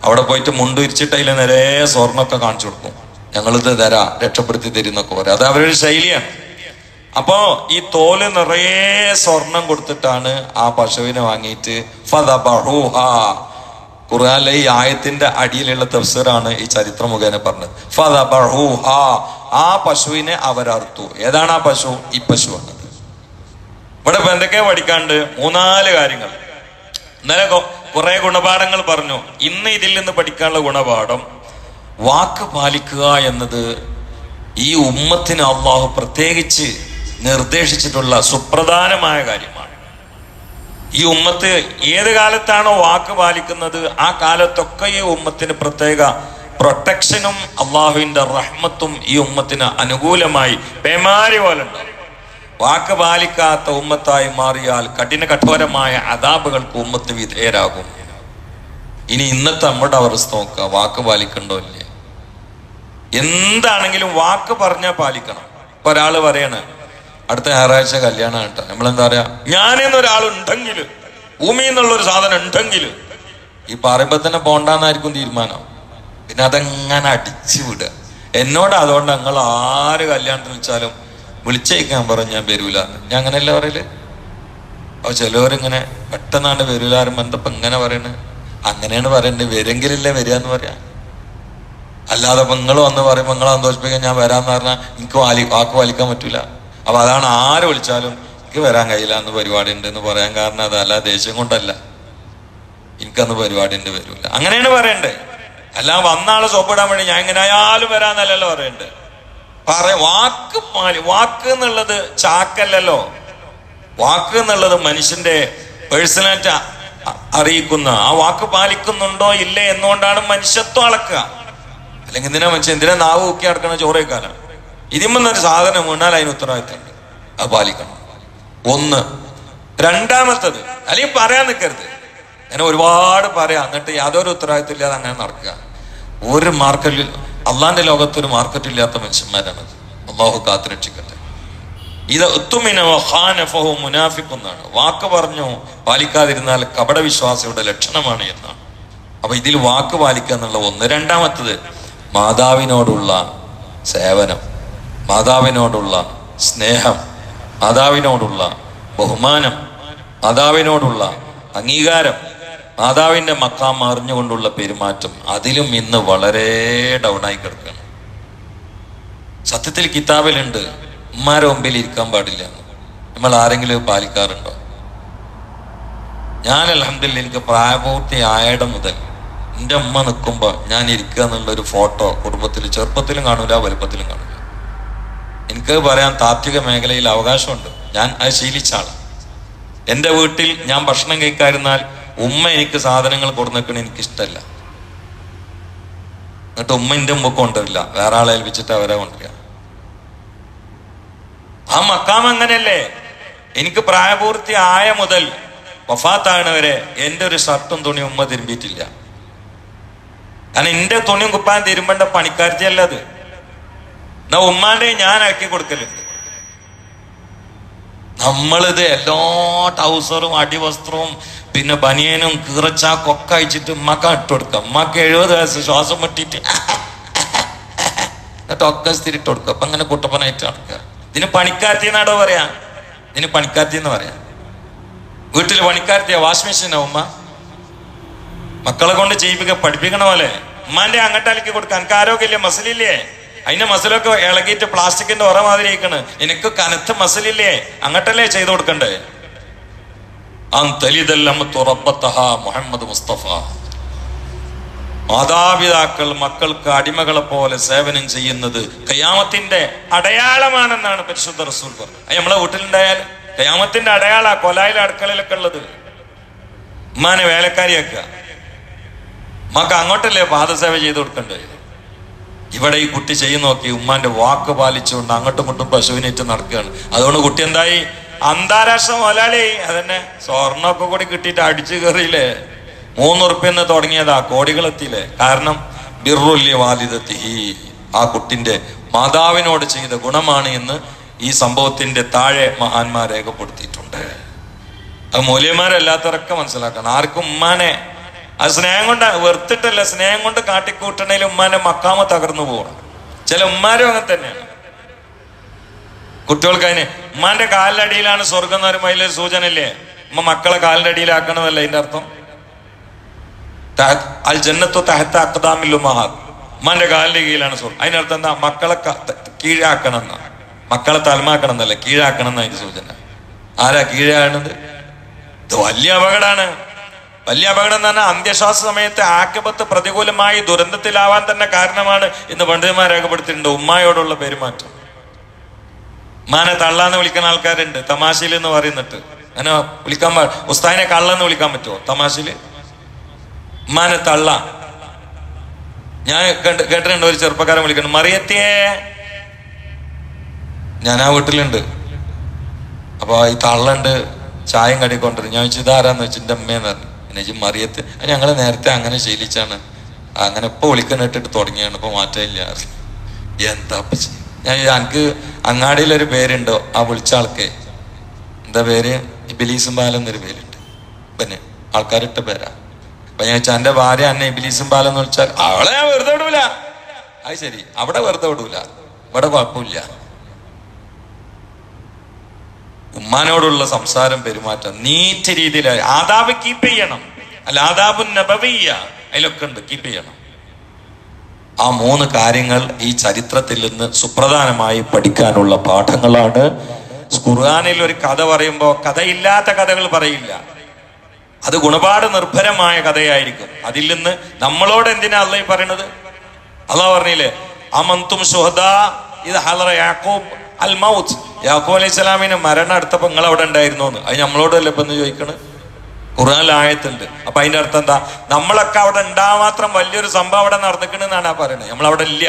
Speaker 1: അവിടെ പോയിട്ട് മുണ്ട് വിരിച്ചിട്ട് അതിൽ നിറയെ സ്വർണ്ണമൊക്കെ കാണിച്ചു കൊടുക്കും. ഞങ്ങളിത് തരാ, രക്ഷപ്പെടുത്തി തരുന്നൊക്കെ പറയാം. അത് അവരുടെ ശൈലിയാണ്. അപ്പോ ഈ തോല് നിറയെ സ്വർണം കൊടുത്തിട്ടാണ് ആ പശുവിനെ വാങ്ങിയിട്ട് ഫദബഹൂഹാ. ഖുർആനിലെ ഈ ആയത്തിന്റെ അടിയിലുള്ള തഫ്സീറാണ് ഈ ചരിത്ര മുഖേന പറഞ്ഞത്. ഫദബഹൂഹാ, ആ പശുവിനെ അവരറുത്തു. ഏതാണ് ആ പശു? ഈ പശുവാണ്. ഇവിടെ ഇപ്പൊ എന്തൊക്കെയാ പഠിക്കാണ്ട്? 3-4 കാര്യങ്ങൾ. ഇന്നലെ കുറെ ഗുണപാഠങ്ങൾ പറഞ്ഞു. ഇന്ന് ഇതിൽ നിന്ന് പഠിക്കാനുള്ള ഗുണപാഠം, വാക്ക് പാലിക്കുക എന്നത് ഈ ഉമ്മത്തിന് അള്ളാഹു പ്രത്യേകിച്ച് നിർദ്ദേശിച്ചിട്ടുള്ള സുപ്രധാനമായ കാര്യമാണ്. ഈ ഉമ്മത്ത് ഏത് കാലത്താണോ വാക്ക് പാലിക്കുന്നത് ആ കാലത്തൊക്കെ ഈ ഉമ്മത്തിന് പ്രൊട്ടക്ഷനും അള്ളാഹുവിന്റെ റഹ്മത്തും ഈ ഉമ്മത്തിന് അനുകൂലമായി പേമാരി പോലെ ഉണ്ടാവും. വാക്ക് പാലിക്കാത്ത ഉമ്മത്തായി മാറിയാൽ കഠോരമായ അദാബുകൾക്ക് ഉമ്മത്ത് വിധേയരാകും. ഇനി ഇന്നത്തെ നമ്മുടെ അവസ്ഥ നോക്കുക, വാക്ക് പാലിക്കണ്ടോ ഇല്ലേ? എന്താണെങ്കിലും വാക്ക് പറഞ്ഞാൽ പാലിക്കണം. ഇപ്പൊ ഒരാള് പറയണ അടുത്ത ഞായറാഴ്ച കല്യാണം കേട്ടോ, നമ്മളെന്താ പറയാ, ഞാനെന്നൊരാളുണ്ടെങ്കിൽ, ഭൂമി എന്നുള്ളൊരു സാധനം ഉണ്ടെങ്കിൽ, ഈ പറയുമ്പോ തന്നെ പോണ്ടാന്നായിരിക്കും തീരുമാനം. പിന്നെ അതെങ്ങനെ അടിച്ചു വിടുക. എന്നോട് അതുകൊണ്ട് ഞങ്ങൾ ആര് കല്യാണത്തിന് വെച്ചാലും വിളിച്ചേക്കാൻ പറഞ്ഞ് ഞാൻ വരൂല. ഞാൻ അങ്ങനെയല്ല പറയല്. അപ്പൊ ചിലവരിങ്ങനെ പെട്ടെന്നാണ് വരൂലാരും ബന്ധപ്പം ഇങ്ങനെ പറയണത്. അങ്ങനെയാണ് പറയണ്ടത്. വരെങ്കിലല്ലേ വരിക എന്ന് പറയാ. അല്ലാതെ ഇപ്പൊ നിങ്ങൾ വന്ന് പറയുമ്പോൾ നിങ്ങളെ സന്തോഷിപ്പിക്കാൻ ഞാൻ വരാന്ന് പറഞ്ഞാൽ എനിക്ക് വാക്ക് പാലിക്കാൻ പറ്റൂല. അപ്പൊ അതാണ് ആര് വിളിച്ചാലും എനിക്ക് വരാൻ കഴിയില്ല, അന്ന് പരിപാടി ഉണ്ട് എന്ന് പറയാൻ കാരണം അതല്ല, ദേഷ്യം കൊണ്ടല്ല, എനിക്കന്ന് പരിപാടി ഉണ്ട് വരൂല, അങ്ങനെയാണ് പറയണ്ടേ. അല്ല വന്നാളെ സോപ്പിടാൻ വേണ്ടി ഞാൻ എങ്ങനെ ആയാലും വരാന്നല്ലല്ലോ പറയണ്ടേ. വാക്ക് എന്നുള്ളത് ചാക്കല്ലല്ലോ. വാക്ക് എന്നുള്ളത് മനുഷ്യന്റെ പേഴ്സണാലിറ്റി അറിയിക്കുന്ന, ആ വാക്ക് പാലിക്കുന്നുണ്ടോ ഇല്ലേ എന്നുകൊണ്ടാണ് മനുഷ്യത്വം അളക്കുക. അല്ലെങ്കിൽ എന്തിനാ നാവ് ഊക്കി നടക്കണ ചോറേക്കാനാണ്. ഇതിമെന്നൊരു സാധനം വീണാൽ അതിന് ഉത്തരവാദിത്തമുണ്ട്, അത് പാലിക്കണം. ഒന്ന്. രണ്ടാമത്തത്, അല്ലെങ്കിൽ പറയാൻ നിൽക്കരുത്. അങ്ങനെ ഒരുപാട് പറയാം, എന്നിട്ട് യാതൊരു ഉത്തരവാദിത്തം ഇല്ലാതെ അങ്ങനെ നടക്കുക. ഒരു മാർക്കറ്റിൽ, അള്ളാന്റെ ലോകത്തൊരു മാർക്കറ്റ് ഇല്ലാത്ത മനുഷ്യന്മാരാണ്. അള്ളാഹു കാത്തുരക്ഷിക്കട്ടെ. ഇത് മുനാഫിഖെന്നാണ്. വാക്ക് പറഞ്ഞു പാലിക്കാതിരുന്നാൽ കപട വിശ്വാസിയുടെ ലക്ഷണമാണ് എന്നാണ്. അപ്പൊ ഇതിൽ വാക്ക് പാലിക്കുക എന്നുള്ള ഒന്ന്. രണ്ടാമത്തത്, മാതാവിനോടുള്ള സേവനം, മാതാവിനോടുള്ള സ്നേഹം, മാതാവിനോടുള്ള ബഹുമാനം, മാതാവിനോടുള്ള അംഗീകാരം, മാതാവിന്റെ മക്കാം അറിഞ്ഞുകൊണ്ടുള്ള പെരുമാറ്റം, അതിലും ഇന്ന് വളരെ ഡൗണായി കിടക്കുകയാണ്. സത്യത്തിൽ കിതാബിലുണ്ട് ഉമ്മാരെ മുമ്പിൽ ഇരിക്കാൻ പാടില്ല. നമ്മൾ ആരെങ്കിലും പാലിക്കാറുണ്ടോ? ഞാൻ അൽഹംദുലില്ലാ എനിക്ക് പ്രായപൂർത്തി ആയിടം മുതൽ എൻ്റെ ഉമ്മ നിൽക്കുമ്പോ ഞാൻ ഇരിക്കുക എന്നുള്ളൊരു ഫോട്ടോ കുടുംബത്തിൽ ചെറുപ്പത്തിലും കാണൂല, വലുപ്പത്തിലും കാണൂല. എനിക്ക് പറയാൻ താത്വിക മേഖലയിൽ അവകാശമുണ്ട്. ഞാൻ അത് ശീലിച്ച ആളാണ്. എൻ്റെ വീട്ടിൽ ഞാൻ ഭക്ഷണം കഴിക്കാതിരുന്നാൽ ഉമ്മ എനിക്ക് സാധനങ്ങൾ കൊടുന്നേക്കണ എനിക്കിഷ്ടമല്ല. എന്നിട്ട് ഉമ്മ എൻ്റെ മുമ്പ് കൊണ്ടുവരില്ല, വേറെ ആളെ ഏൽപ്പിച്ചിട്ട് അവരെ കൊണ്ടുവരിക. ആ മക്കാം അങ്ങനെയല്ലേ. എനിക്ക് പ്രായപൂർത്തി ആയ മുതൽ വഫാത്താണ് വരെ എൻ്റെ ഒരു ഷർട്ടും തുണിയും ഉമ്മ തിരുമ്പിയിട്ടില്ല. കാരണം എൻ്റെ തുണിയും കുപ്പായം തിരുമ്പേണ്ട പണിക്കാർത്തിയല്ല അത്. എന്നാ ഉമ്മാന്റെ ഞാൻ ആക്കി കൊടുക്കലുണ്ട്. നമ്മളിത് എല്ലാ ടൗസറും അടിവസ്ത്രവും പിന്നെ ബനിയനും കീറച്ചാക്കൊക്കെ അയച്ചിട്ട് ഉമ്മക്ക് ഇട്ട് കൊടുക്കാം. ഉമ്മക്ക് 70 വയസ്സ് ശ്വാസം മുട്ടിയിട്ട് എന്നിട്ട് ഒക്കെ സ്ഥിരിട്ട് കൊടുക്കുക. അപ്പൊ അങ്ങനെ കുട്ടപ്പനായിട്ട് നടക്കുക. ഇതിന് പണിക്കാർത്തി എന്നാടോ പറയാ, ഇതിന് പണിക്കാർത്തി എന്ന് പറയാം. വീട്ടിൽ പണിക്കാർത്തിയ വാഷ് മെഷീനാ ഉമ്മ. മക്കളെ കൊണ്ട് ചെയ്യിപ്പിക്കുക, പഠിപ്പിക്കണ പോലെ. ഉമ്മാന്റെ അങ്ങോട്ട് അലക്കി കൊടുക്കുക. എനിക്ക് ആരോഗ്യമില്ലേ, മസിലില്ലേ, അതിന്റെ മസിലൊക്കെ ഇളകിയിട്ട് പ്ലാസ്റ്റിക്കിന്റെ ഉറ മാതിരി ഇരിക്കണ്. എനിക്ക് കനത്ത മസിലില്ലേ, അങ്ങോട്ടല്ലേ ചെയ്തു കൊടുക്കണ്ടേ. മുഹമ്മദ് മുസ്തഫ. മാതാപിതാക്കൾ മക്കൾക്ക് അടിമകളെ പോലെ സേവനം ചെയ്യുന്നത് ഖിയാമത്തിന്റെ അടയാളമാണെന്നാണ് പരിശുദ്ധ റസൂൽ പറഞ്ഞത്. അത് നമ്മളെ വീട്ടിലുണ്ടായാലും ഖിയാമത്തിന്റെ അടയാള കൊലായിലെ അടുക്കളയിലൊക്കെ ഉള്ളത്. ഉമ്മാനെ വേലക്കാരിയാക്കുക. ഉമ്മക്ക് അങ്ങോട്ടല്ലേ പാദസേവ ചെയ്ത് കൊടുക്കണ്ടേ. ഇവിടെ ഈ കുട്ടി ചെയ്യും നോക്കി ഉമ്മാന്റെ വാക്ക് പാലിച്ചുകൊണ്ട് അങ്ങോട്ടും ഇങ്ങോട്ടും പശുവിനേറ്റ് നടക്കുകയാണ്. അതുകൊണ്ട് കുട്ടി എന്തായി, അന്താരാഷ്ട്ര മുതലാളി. അതന്നെ സ്വർണ്ണമൊക്കെ കൂടി കിട്ടിയിട്ട് അടിച്ചു കയറിയില്ലേ. 3 ഉറുപ്പ്യന്ന് തുടങ്ങിയതാ, കോടികളെത്തിയില്ലേ. കാരണം ബിർറുല്യ വാലിദത്തിഹി, ആ കുട്ടിന്റെ മാതാവിനോട് ചെയ്ത ഗുണമാണ് എന്ന് ഈ സംഭവത്തിന്റെ താഴെ മഹാന്മാർ രേഖപ്പെടുത്തിയിട്ടുണ്ട്. അത് മൂല്യന്മാരല്ലാത്തവരൊക്കെ മനസ്സിലാക്കണം. ആർക്കും ഉമ്മാനെ അത് സ്നേഹം കൊണ്ട് വെറുത്തിട്ടല്ല, സ്നേഹം കൊണ്ട് കാട്ടിക്കൂട്ടണേലും ഉമ്മാന്റെ മക്കാമ തകർന്നു പോകണം. ചില ഉമ്മാരും അങ്ങനെ തന്നെയാണ്. കുട്ടികൾക്ക് അതിന് ഉമ്മാന്റെ കാലിന്റെ അടിയിലാണ് സ്വർഗം എന്ന് പറയുമ്പോൾ അതിലൊരു സൂചന ഇല്ലേ. ഉമ്മ മക്കളെ കാലിന്റെ അടിയിലാക്കണമല്ല അതിന്റെ അർത്ഥം. അൽ ജന്നത്തു തഹത്ത അഖ്ദാമിൽ ഉമ്മഹാത്ത്, ഉമ്മാന്റെ കാലിന്റെ കീഴിലാണ് സ്വർഗം. അതിനർത്ഥം എന്താ, മക്കളെ കീഴാക്കണം എന്നാ, മക്കളെ തലമാക്കണം എന്നല്ല, കീഴാക്കണം എന്നാ അതിന്റെ സൂചന. ആരാ കീഴാണത്? ഇത് വലിയ അപകടമാണ്. വലിയ അപകടം എന്ന് പറഞ്ഞാൽ അന്ത്യശ്വാസ സമയത്ത് ആക്കബത്ത് പ്രതികൂലമായി ദുരന്തത്തിലാവാൻ തന്നെ കാരണമാണ് എന്ന് പണ്ഡിതന്മാർ രേഖപ്പെടുത്തിയിട്ടുണ്ട്. ഉമ്മായോടുള്ള പെരുമാറ്റം. ഉമ്മാനെ തള്ളാന്ന് വിളിക്കുന്ന ആൾക്കാരുണ്ട് തമാശയിൽ എന്ന് പറയുന്നിട്ട്. അങ്ങനെ വിളിക്കാൻ ഉസ്താദിനെ കള്ളെന്ന് വിളിക്കാൻ പറ്റുമോ തമാശയില്? ഉമ്മാനെ തള്ള. ഞാൻ കേട്ടിട്ടുണ്ട് ഒരു ചെറുപ്പക്കാരൻ വിളിക്കണം, മറിയത്തിയേ. ഞാൻ ആ വീട്ടിലുണ്ട്. അപ്പൊ ഈ തള്ളുണ്ട്, ചായം കടി കൊണ്ടുവരും. ഞാൻ ചോദിച്ചു ഇതാരാന്ന് വെച്ചു, എൻ്റെ അമ്മയെന്ന് പറഞ്ഞു. എന്നെ മറിയത്ത്, ഞങ്ങൾ നേരത്തെ അങ്ങനെ ശീലിച്ചാണ്, അങ്ങനെ ഇപ്പൊ വിളിക്കാനിട്ടിട്ട് തുടങ്ങിയാണ്, ഇപ്പൊ മാറ്റമില്ല. എന്താ ഞാൻ എനിക്ക് അങ്ങാടിയിലൊരു പേരുണ്ടോ ആ വിളിച്ച ആൾക്ക്, എന്താ പേര്, ഇബിലീസും പാലം എന്നൊരു പേരുണ്ട്, പിന്നെ ആൾക്കാരിട്ട പേരാ. അപ്പൊ ഞാൻ വെച്ചാൽ എൻ്റെ ഭാര്യ എന്നെ ഇബിലീസും പാലം എന്ന് വിളിച്ചാൽ അവളെ ഞാൻ വെറുതെ വിടൂല. അത് ശരി, അവിടെ വെറുതെ വിടൂല, ഇവിടെ കുഴപ്പമില്ല. ഉമ്മാനോടുള്ള സംസാരം പെരുമാറ്റം നീറ്റ് രീതിയിൽ ആദാബ് കീപ്പ് ചെയ്യണം. അല്ല ആദാബുൻ നബവിയ്യ അതിലൊക്കെ ഉണ്ട്, കീപ്പ് ചെയ്യണം. ആ 3 കാര്യങ്ങൾ ഈ ചരിത്രത്തിൽ നിന്ന് സുപ്രധാനമായി പഠിക്കാനുള്ള പാഠങ്ങളാണ്. ഖുർആനിൽ ഒരു കഥ പറയുമ്പോൾ കഥയില്ലാത്ത കഥകൾ പറയില്ല, അത് ഗുണപാഠ നിർഭരമായ കഥയായിരിക്കും. അതിൽ നിന്ന് നമ്മളോട് എന്തിനാ അള്ളാഹ് പറയണത്? അള്ളാഹ് പറഞ്ഞില്ലേ, അമന്തും ശുഹദാ ഇത് ഹളറ യാക്കൂബ് അൽ മൗത്ത്. യാക്കൂബ് അലൈഹി സ്വലാമിന് മരണം അടുത്തപ്പോ നിങ്ങൾ അവിടെ ഉണ്ടായിരുന്നു എന്ന്. അത് നമ്മളോടല്ലേ ഇപ്പൊ എന്ന് ചോദിക്കണത്? ഖുർആനിൽ ആയത്തുണ്ട്. അപ്പൊ അതിന്റെ അർത്ഥം എന്താ? നമ്മളൊക്കെ അവിടെ ഉണ്ടാവാൻ മാത്രം വലിയൊരു സംഭവം അവിടെ നടന്നിക്കണെന്നാണ് ആ പറയുന്നത്. നമ്മളവിടെ ഇല്ല.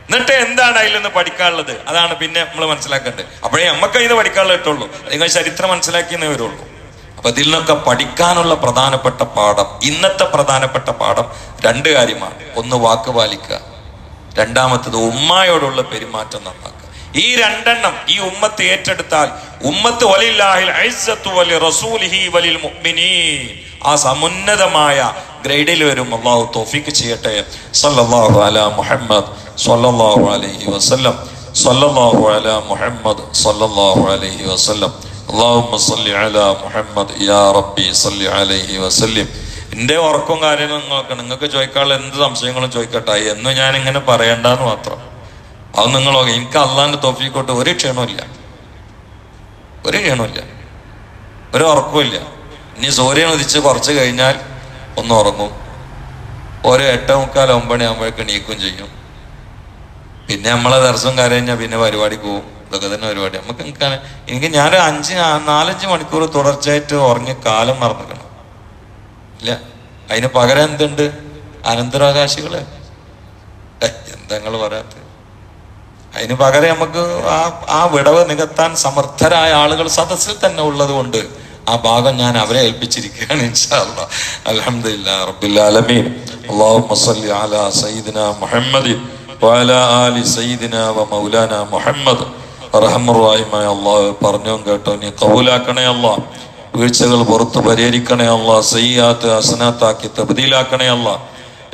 Speaker 1: എന്നിട്ട് എന്താണ് അതിൽ നിന്ന് പഠിക്കാനുള്ളത്? അതാണ് പിന്നെ നമ്മൾ മനസ്സിലാക്കേണ്ടത്. അപ്പോഴേ നമുക്ക് അതിന് പഠിക്കാനുള്ള കിട്ടുള്ളൂ. നിങ്ങൾ ചരിത്രം മനസ്സിലാക്കിയെന്നേ വരുള്ളൂ. അപ്പൊ ഇതിൽ നിന്നൊക്കെ പഠിക്കാനുള്ള പ്രധാനപ്പെട്ട പാഠം, ഇന്നത്തെ പ്രധാനപ്പെട്ട പാഠം 2 കാര്യമാണ്. ഒന്ന് വാക്ക് പാലിക്കുക, രണ്ടാമത്തത് ഉമ്മായോടുള്ള പെരുമാറ്റം നന്നാക്കുക. ഈ 2 ഈ ഉമ്മത്ത് ഏറ്റെടുത്താൽ ഉമ്മത്ത് വലില്ലാഹിൽ ഇസ്സത്തു വലി റസൂലിഹി വലിൽ മുഅ്മിനീൻ ആ സമുന്നതമായ ഗ്രേഡിൽ വരും. അല്ലാഹു തൗഫീഖ് ചെയ്യട്ടെ. സല്ലല്ലാഹു അലാ മുഹമ്മദ് സല്ലല്ലാഹു അലൈഹി വസല്ലം. സല്ലല്ലാഹു അലാ മുഹമ്മദ് സല്ലല്ലാഹു അലൈഹി വസല്ലം. അല്ലാഹുമ്മ സല്ലി അലാ മുഹമ്മദ് യാ റബ്ബി സല്ലി അലൈഹി വസല്ലം. എൻ്റെ ഉറക്കവും കാര്യങ്ങളും നിങ്ങൾക്ക് ചോദിക്കാനുള്ള എന്ത് സംശയങ്ങളും ചോദിക്കട്ടെ, എന്നും ഞാൻ ഇങ്ങനെ പറയണ്ടെന്ന് മാത്രം. അത് നിങ്ങൾ എനിക്ക് അള്ളാന്റെ തൗഫീഖോട്ട് ഒരു ക്ഷണമില്ല, ഒരു ഉറക്കമില്ല. ഇനി സൂര്യൻ ഉദിച്ച് കുറച്ച് കഴിഞ്ഞാൽ ഒന്ന് ഉറങ്ങും, ഒരു 8:45 9 ആകുമ്പോഴേക്ക് എണീക്കും ചെയ്യും. പിന്നെ നമ്മളെ ദർശനം കഴിഞ്ഞാൽ പിന്നെ പരിപാടിക്ക് പോകും. ഇതൊക്കെ തന്നെ പരിപാടി. എനിക്ക് ഞാൻ 4-5 മണിക്കൂർ തുടർച്ചയായിട്ട് ഉറങ്ങി കാലം മറന്നിക്കണം ഇല്ല. അതിന് പകരം എന്തുണ്ട്? അനന്തരാവകാശികള്. എന്താ നിങ്ങൾ പറയാത്ത? അതിന് പകരം നമുക്ക് ആ വിടവ് നികത്താൻ സമർത്ഥരായ ആളുകൾ സദസ്സിൽ തന്നെ ഉള്ളത് കൊണ്ട് ആ ഭാഗം ഞാൻ അവരെ ഏൽപ്പിച്ചിരിക്കുകയാണ്. ഇൻഷാ അല്ലാഹ്. അൽഹംദുലില്ലാഹി റബ്ബിൽ ആലമീൻ. അല്ലാഹുമ്മ സ്വല്ലി അലാ സയ്യിദിനാ മുഹമ്മദിൻ വഅലാ ആലി സയ്യിദിനാ വ മൗലാനാ മുഹമ്മദ്. റഹ്മാൻ റഹീമായ അല്ലാഹ് പറഞ്ഞോ കേട്ടോ നീ ഖബൂലാക്കണേ അല്ലാഹ്. വീഴ്ചകൾ പുറത്ത് പരിഹരിക്കണേ അല്ലാഹ്. സയ്യിആത്ത് ഹസനാത്താക്കി തബ്ദീലാക്കണേ അല്ലാഹ്.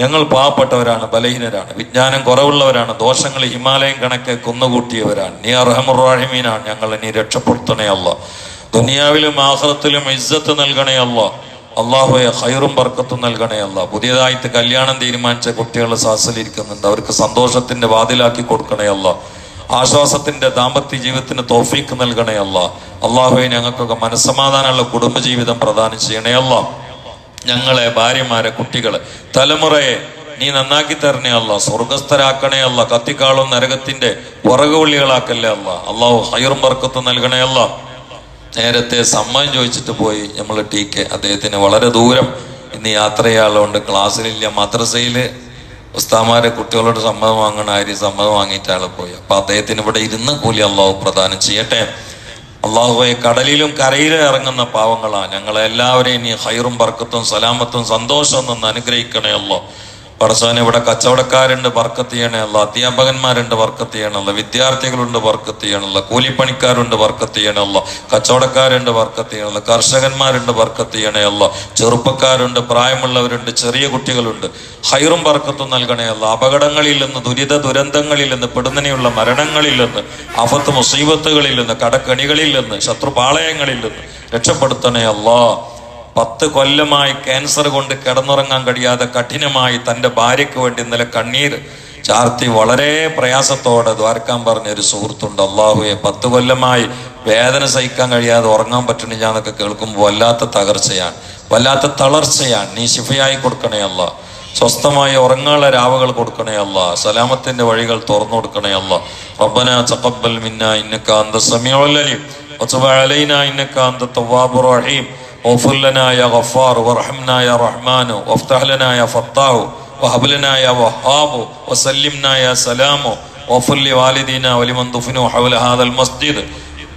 Speaker 1: ഞങ്ങൾ പാവപ്പെട്ടവരാണ്, ബലഹീനരാണ്, വിജ്ഞാനം കുറവുള്ളവരാണ്, ദോഷങ്ങൾ ഹിമാലയം കണക്കെ കുന്നുകൂട്ടിയവരാണ്. നീ റഹ്മാൻ റഹീമീനാണ്. ഞങ്ങളെ നീ രക്ഷപ്പെടുത്തണേ അല്ലാഹ്. ദുനിയാവിലും ആഖിറത്തിലും ഇസ്സത്ത് നൽകണേ അല്ലാഹ്. അല്ലാഹുവേ ഖൈറും ബർക്കത്തും നൽകണേ അല്ലാഹ്. പുതിയതായിട്ട് കല്യാണം തീരുമാനിച്ച കുട്ടികൾ സാഹസിലിരിക്കുന്നുണ്ട്, അവർക്ക് സന്തോഷത്തിന്റെ വാതിലാക്കി കൊടുക്കണേ അല്ലാഹ്. ആശ്വാസത്തിന്റെ ദാമ്പത്യ ജീവിതത്തിന് തൗഫീഖ് നൽകണേ അല്ലാഹ്. അല്ലാഹുവേ ഞങ്ങൾക്കൊക്കെ മനസ്സമാധാനമുള്ള കുടുംബജീവിതം പ്രദാനം ചെയ്യണേ അല്ലാഹ്. ഞങ്ങളെ, ഭാര്യമാരെ, കുട്ടികളെ, തലമുറയെ നീ നന്നാക്കി തരണേ അല്ലാഹ്. സ്വർഗസ്ഥരാക്കണേ അല്ലാഹ്. കത്തിക്കാളും നരകത്തിന്റെ വിറകുവള്ളികളാക്കല്ലേ അല്ലാഹ്. അല്ലാഹു ഖൈറും ബർക്കത്തും നൽകണേ അല്ലാഹ്. നേരത്തെ സമ്മതം ചോദിച്ചിട്ട് പോയി നമ്മൾ TK, അദ്ദേഹത്തിന് വളരെ ദൂരം ഇന്ന് യാത്ര ചെയ്യാനുള്ളതുകൊണ്ട് ക്ലാസ്സിലില്ല. മദ്രസയില് ഉസ്താമാരെ കുട്ടികളോട് സമ്മതം വാങ്ങണ സമ്മതം വാങ്ങിയിട്ട് ആൾ പോയി. അപ്പൊ അദ്ദേഹത്തിന് ഇവിടെ ഇരുന്ന് കൂലി അല്ലാഹു പ്രദാനം ചെയ്യട്ടെ. അള്ളാഹുവെ, കടലിലും കരയിലും ഇറങ്ങുന്ന പാവങ്ങളാ ഞങ്ങളെ എല്ലാവരെയും നീ ഖൈറും ബർക്കത്തും സലാമത്തും സന്തോഷവും നിന്ന് അനുഗ്രഹിക്കണേ അല്ലാഹ്. പടച്ചോനെ, ഇവിടെ കച്ചവടക്കാരുണ്ട്, ബർക്കത്ത് ചെയ്യണേ അല്ലാഹ്. അധ്യാപകന്മാരുണ്ട്, ബർക്കത്ത് ചെയ്യണമല്ല. വിദ്യാർത്ഥികളുണ്ട്, ബർക്കത്ത് ചെയ്യണമല്ല. കൂലിപ്പണിക്കാരുണ്ട്, ബർക്കത്ത് ചെയ്യണമല്ല. കച്ചവടക്കാരുണ്ട്, ബർക്കത്ത് ചെയ്യണമല്ല. കർഷകന്മാരുണ്ട്, ബർക്കത്ത് ചെയ്യണേ അല്ലാഹ്. ചെറുപ്പക്കാരുണ്ട്, പ്രായമുള്ളവരുണ്ട്, ചെറിയ കുട്ടികളുണ്ട്. ഖൈറും ബർക്കത്തും നൽകണേ അല്ലാഹ്. അപകടങ്ങളിൽ നിന്ന്, ദുരന്തങ്ങളിൽ നിന്ന്, പെടുന്നനെയുള്ള മരണങ്ങളിൽ നിന്ന്, ആഫത്ത് മുസീബത്തുകളിൽ നിന്ന്, കടക്കണികളിൽ നിന്ന്, ശത്രുപാളയങ്ങളിൽ നിന്ന് രക്ഷപ്പെടുത്തണേ അല്ലാഹ്. 10 കൊല്ലമായി ക്യാൻസർ കൊണ്ട് കിടന്നുറങ്ങാൻ കഴിയാതെ കഠിനമായി തൻ്റെ ഭാര്യയ്ക്ക് വേണ്ടി ഇന്നലെ കണ്ണീർ ചാർത്തി വളരെ പ്രയാസത്തോടെ ദ്വാരക്കാൻ പറഞ്ഞ ഒരു സുഹൃത്തുണ്ട്. അള്ളാഹുവെ, 10 കൊല്ലമായി വേദന സഹിക്കാൻ കഴിയാതെ ഉറങ്ങാൻ പറ്റണില്ല എന്നൊക്കെ കേൾക്കുമ്പോൾ വല്ലാത്ത തകർച്ചയാണ്, വല്ലാത്ത തളർച്ചയാണ്. നീ ശിഫയായി കൊടുക്കണേ അല്ലാഹ്. സ്വസ്ഥമായി ഉറങ്ങാനുള്ള രാവുകൾ കൊടുക്കണേ അല്ലാഹ്. സലാമത്തിന്റെ വഴികൾ തുറന്നു കൊടുക്കണേ അല്ലാഹ്. റബ്ബനാ തഖബ്ബൽ മിന്നാ ഇന്നക അന്ത സമീഉൽ അലീം വതുബ് അലൈനാ ഇന്നക അന്ത തവ്വാബുർ റഹീം. اغفر لنا يا غفار وارحمنا يا رحمن وافتح لنا يا فتاح وهب لنا يا وهاب وسلمنا يا سلام واغفر لوالدينا ولمن دفنوا حول هذا المسجد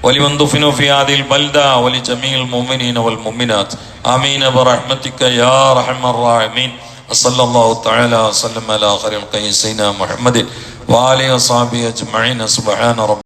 Speaker 1: ولمن دفنوا في هذه البلدة ولجميع المؤمنين والمؤمنات آمين برحمتك يا أرحم الراحمين. صلى الله تعالى وسلم على خير الخلق سيدنا محمد وآله وصحبه أجمعين. سبحان ربك.